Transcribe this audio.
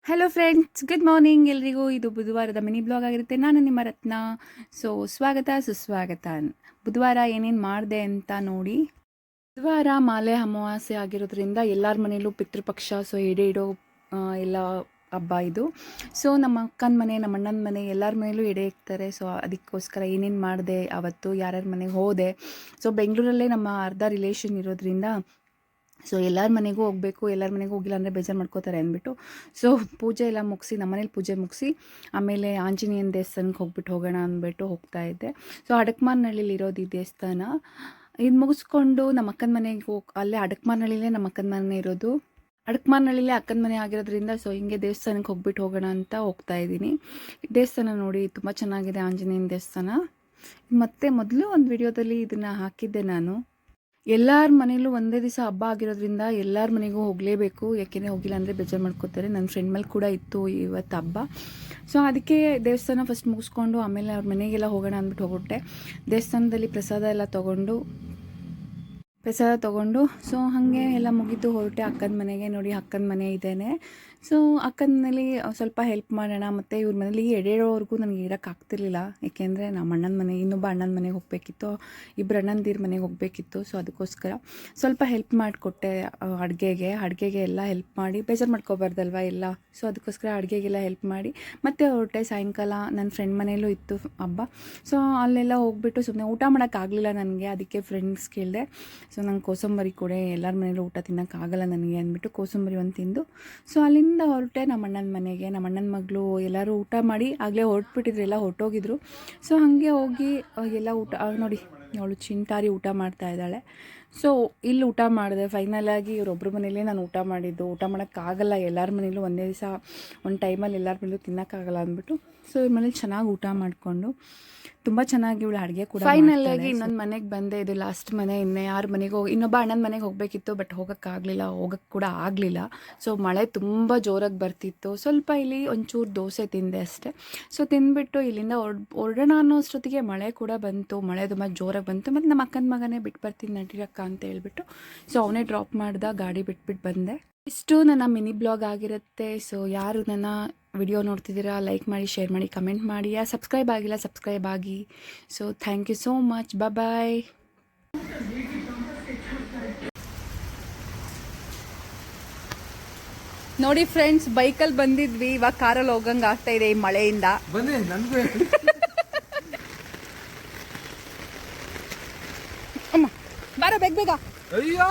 Hello friends, good morning ಎಲ್ರಿಗೂ. ಇದು ಬುಧವಾರದ mini blog ಆಗಿರುತ್ತೆ. ನಾನು ನಿಮ್ಮ ರತ್ನ. ಸೊ ಸ್ವಾಗತ ಸುಸ್ವಾಗತ. ಬುಧವಾರ ಏನೇನು ಮಾಡಿದೆ ಅಂತ ನೋಡಿ. ಬುಧವಾರ ಮಾಲೆ ಅಮಾವಾಸ್ಯೆ ಆಗಿರೋದ್ರಿಂದ ಎಲ್ಲರ ಮನೇಲೂ ಪಿತೃಪಕ್ಷ, ಸೊ ಎಡೆ ಇಡೋ ಎಲ್ಲ ಹಬ್ಬ ಇದು. ಸೊ ನಮ್ಮ ಅಕ್ಕನ ಮನೆ, ನಮ್ಮ ಅಣ್ಣನ ಮನೆ, ಎಲ್ಲರ ಮನೇಲೂ ಎಡೆ ಇಡ್ತಾರೆ. ಸೊ ಅದಕ್ಕೋಸ್ಕರ ಏನೇನು ಮಾಡಿದೆ, ಅವತ್ತು ಯಾರ್ಯಾರ ಮನೆಗೆ ಹೋದೆ. ಸೊ ಬೆಂಗಳೂರಲ್ಲೇ ನಮ್ಮ ಅರ್ಧ ರಿಲೇಷನ್ ಇರೋದ್ರಿಂದ ಸೊ ಎಲ್ಲರ ಮನೆಗೂ ಹೋಗಬೇಕು, ಎಲ್ಲರ ಮನೆಗೂ ಹೋಗಿಲ್ಲ ಅಂದರೆ ಬೇಜಾರು ಮಾಡ್ಕೋತಾರೆ ಅಂದ್ಬಿಟ್ಟು ಸೊ ಪೂಜೆ ಎಲ್ಲ ಮುಗಿಸಿ, ನಮ್ಮನೇಲಿ ಪೂಜೆ ಮುಗಿಸಿ ಆಮೇಲೆ ಆಂಜನೇಯನ ದೇವಸ್ಥಾನಕ್ಕೆ ಹೋಗೋಣ ಅಂದ್ಬಿಟ್ಟು ಹೋಗ್ತಾ ಇದ್ದೆ. ಸೊ ಅಡಕಮಾರ್ನಹಳ್ಳಿಲಿ ಇರೋದು ಈ ದೇವಸ್ಥಾನ. ಇದು ಮುಗಿಸ್ಕೊಂಡು ನಮ್ಮ ಅಕ್ಕನ ಮನೆಗೆ ಅಲ್ಲೇ ಅಡಕಮಾರ್ನಹಳ್ಳಿಲೇ ನಮ್ಮ ಅಕ್ಕನ ಮನೆ ಇರೋದು. ಅಡಕಮಾರ್ನಹಳ್ಳಿಲೇ ಅಕ್ಕನ ಮನೆ ಆಗಿರೋದ್ರಿಂದ ಸೊ ಹಿಂಗೆ ದೇವಸ್ಥಾನಕ್ಕೆ ಹೋಗೋಣ ಅಂತ ಹೋಗ್ತಾ ಇದ್ದೀನಿ. ದೇವಸ್ಥಾನ ನೋಡಿ ತುಂಬ ಚೆನ್ನಾಗಿದೆ, ಆಂಜನೇಯನ ದೇವಸ್ಥಾನ. ಮತ್ತು ಮೊದಲು ಒಂದು ವಿಡಿಯೋದಲ್ಲಿ ಇದನ್ನು ಹಾಕಿದ್ದೆ ನಾನು. ಎಲ್ಲರ ಮನೇಲೂ ಒಂದೇ ದಿವಸ ಹಬ್ಬ ಆಗಿರೋದ್ರಿಂದ ಎಲ್ಲರ ಮನೆಗೂ ಹೋಗಲೇಬೇಕು, ಯಾಕೆಂದರೆ ಹೋಗಿಲ್ಲ ಅಂದರೆ ಬೇಜಾರು ಮಾಡ್ಕೋತಾರೆ. ನನ್ನ ಫ್ರೆಂಡ್ ಮೇಲೆ ಕೂಡ ಇತ್ತು ಇವತ್ತು ಹಬ್ಬ. ಸೊ ಅದಕ್ಕೆ ದೇವಸ್ಥಾನ ಫಸ್ಟ್ ಮುಗಿಸ್ಕೊಂಡು ಆಮೇಲೆ ಅವ್ರ ಮನೆಗೆಲ್ಲ ಹೋಗೋಣ ಅಂದ್ಬಿಟ್ಟು ಹೋಗ್ಬಿಟ್ಟೆ. ದೇವಸ್ಥಾನದಲ್ಲಿ ಪ್ರಸಾದ ಎಲ್ಲ ತೊಗೊಂಡು ಸೊ ಹಾಗೆ ಎಲ್ಲ ಮುಗಿದು ಹೊರಟೆ ಅಕ್ಕನ ಮನೆಗೆ. ನೋಡಿ ಅಕ್ಕನ ಮನೆ ಇದ್ದೇನೆ. ಸೊ ಅಕ್ಕನ ಮನೇಲಿ ಸ್ವಲ್ಪ ಹೆಲ್ಪ್ ಮಾಡೋಣ, ಮತ್ತು ಇವ್ರ ಮನೇಲಿ ಎಡೆಯೋವರೆಗೂ ನನಗೆ ಇರೋಕ್ಕಾಗ್ತಿರ್ಲಿಲ್ಲ, ಏಕೆಂದರೆ ನಮ್ಮ ಅಣ್ಣನ ಮನೆ, ಇನ್ನೊಬ್ಬ ಅಣ್ಣನ ಮನೆಗೆ ಹೋಗಬೇಕಿತ್ತು, ಇಬ್ಬರು ಅಣ್ಣಂದಿರ ಮನೆಗೆ ಹೋಗಬೇಕಿತ್ತು. ಸೊ ಅದಕ್ಕೋಸ್ಕರ ಸ್ವಲ್ಪ ಹೆಲ್ಪ್ ಮಾಡಿಕೊಟ್ಟೆ. ಅಡುಗೆಗೆ ಎಲ್ಲ ಹೆಲ್ಪ್ ಮಾಡಿ, ಬೇಜಾರು ಮಾಡ್ಕೋಬಾರ್ದಲ್ವ ಎಲ್ಲ. ಸೊ ಅದಕ್ಕೋಸ್ಕರ ಅಡುಗೆಗೆಲ್ಲ ಹೆಲ್ಪ್ ಮಾಡಿ ಮತ್ತೆ ಹೊರಟೆ. ಸಾಯಂಕಾಲ ನನ್ನ ಫ್ರೆಂಡ್ ಮನೆಯಲ್ಲೂ ಇತ್ತು ಹಬ್ಬ. ಸೊ ಅಲ್ಲೆಲ್ಲ ಹೋಗ್ಬಿಟ್ಟು ಸುಮ್ಮನೆ ಊಟ ಮಾಡೋಕ್ಕಾಗಲಿಲ್ಲ ನನಗೆ, ಅದಕ್ಕೆ ಫ್ರೆಂಡ್ಸ್ ಕೇಳಿದೆ. ಸೊ ನಂಗೆ ಕೋಸಂಬರಿ ಕೊಡೆ, ಎಲ್ಲರ ಮನೇಲೂ ಊಟ ತಿನ್ನೋಕ್ಕಾಗಲ್ಲ ನನಗೆ ಅಂದ್ಬಿಟ್ಟು ಕೋಸಂಬರಿ ಒಂದು ತಿಂದು ಸೊ ಅಲ್ಲಿಂದ ಹೊರಟೆ ನಮ್ಮ ಅಣ್ಣನ ಮನೆಗೆ. ನಮ್ಮ ಅಣ್ಣನ ಮಗಳು ಎಲ್ಲರೂ ಊಟ ಮಾಡಿ ಆಗಲೇ ಹೊರಟ್ಬಿಟ್ಟಿದ್ರು, ಎಲ್ಲ ಹೊರಟೋಗಿದ್ರು. ಸೊ ಹಾಗೆ ಹೋಗಿ ಎಲ್ಲ ಊಟ ನೋಡಿ, ಅವಳು ಚಿಂಟಾರಿ ಊಟ ಮಾಡ್ತಾ ಇದ್ದಾಳೆ. ಸೊ ಇಲ್ಲಿ ಊಟ ಮಾಡಿದೆ. ಫೈನಲಾಗಿ ಇವರೊಬ್ಬರ ಮನೇಲೇ ನಾನು ಊಟ ಮಾಡಿದ್ದು. ಊಟ ಮಾಡೋಕ್ಕಾಗಲ್ಲ ಎಲ್ಲರ ಮನೇಲೂ ಒಂದೇ ದಿವಸ, ಒಂದು ಟೈಮಲ್ಲಿ ಎಲ್ಲರ ಮನೇಲೂ ತಿನ್ನೋಕ್ಕಾಗಲ್ಲ ಅಂದ್ಬಿಟ್ಟು ಸೊ ಇವ್ರ ಮನೇಲಿ ಚೆನ್ನಾಗಿ ಊಟ ಮಾಡಿಕೊಂಡು ತುಂಬ ಚೆನ್ನಾಗಿ ಇವಳು ಅಡುಗೆ ಕೂಡ. ಫೈನಲಾಗಿ ಇನ್ನೊಂದು ಮನೆಗೆ ಬಂದೆ. ಇದು ಲಾಸ್ಟ್ ಮನೆ. ಇನ್ನೇ ಯಾರ ಮನೆಗೂ, ಇನ್ನೊಬ್ಬ ಅಣ್ಣನ ಮನೆಗೆ ಹೋಗಬೇಕಿತ್ತು, ಬಟ್ ಹೋಗೋಕ್ಕೆ ಕೂಡ ಆಗಲಿಲ್ಲ. ಸೊ ಮಳೆ ತುಂಬ ಜೋರಾಗಿ ಬರ್ತಿತ್ತು. ಸ್ವಲ್ಪ ಇಲ್ಲಿ ಒಂಚೂರು ದೋಸೆ ತಿಂದೆ ಅಷ್ಟೇ. ಸೊ ತಿಂದುಬಿಟ್ಟು ಇಲ್ಲಿಂದ ಹೊರಡೋಣ ಅನ್ನೋ ಅಷ್ಟೊತ್ತಿಗೆ ಮಳೆ ಕೂಡ ಬಂತು. ಮಳೆ ತುಂಬ ಜೋರಾಗಿ ಬಂತು. ಮತ್ತು ನಮ್ಮ ಅಕ್ಕನ ಮಗನೇ ಬಿಟ್ಟು ಬರ್ತೀನಿ ನಡೀರಕ್ಕ ಅಂತ ಹೇಳ್ಬಿಟ್ಟು ಸೊ ಅವನೇ ಡ್ರಾಪ್ ಮಾಡ್ದ, ಗಾಡಿ ಬಿಟ್ಬಿಟ್ಟು ಬಂದೆ. ಇಷ್ಟು ನನ್ನ ಮಿನಿ ಬ್ಲಾಗ್ ಆಗಿರುತ್ತೆ. ಸೊ ಯಾರು ನನ್ನ ವಿಡಿಯೋ ನೋಡ್ತಿದ್ದೀರಾ, ಲೈಕ್ ಮಾಡಿ, ಶೇರ್ ಮಾಡಿ, ಕಮೆಂಟ್ ಮಾಡಿ. ಯಾರು ಸಬ್ಸ್ಕ್ರೈಬ್ ಆಗಿಲ್ಲ, ಸಬ್ಸ್ಕ್ರೈಬ್ ಆಗಿ. So thank you so much. Bye. ನೋಡಿ ಫ್ರೆಂಡ್ಸ್, ಬೈಕಲ್ಲಿ ಬಂದಿದ್ವಿ, ಇವಾಗ ಕಾರಲ್ಲಿ ಹೋಗಂಗೆ ಆಗ್ತಾ ಇದೆ ಈ ಮಳೆಯಿಂದ. ಬನ್ನಿ ನನಗೂ ಅಮ್ಮ ಬಾರ ಬೇಗ. ಅಯ್ಯೋ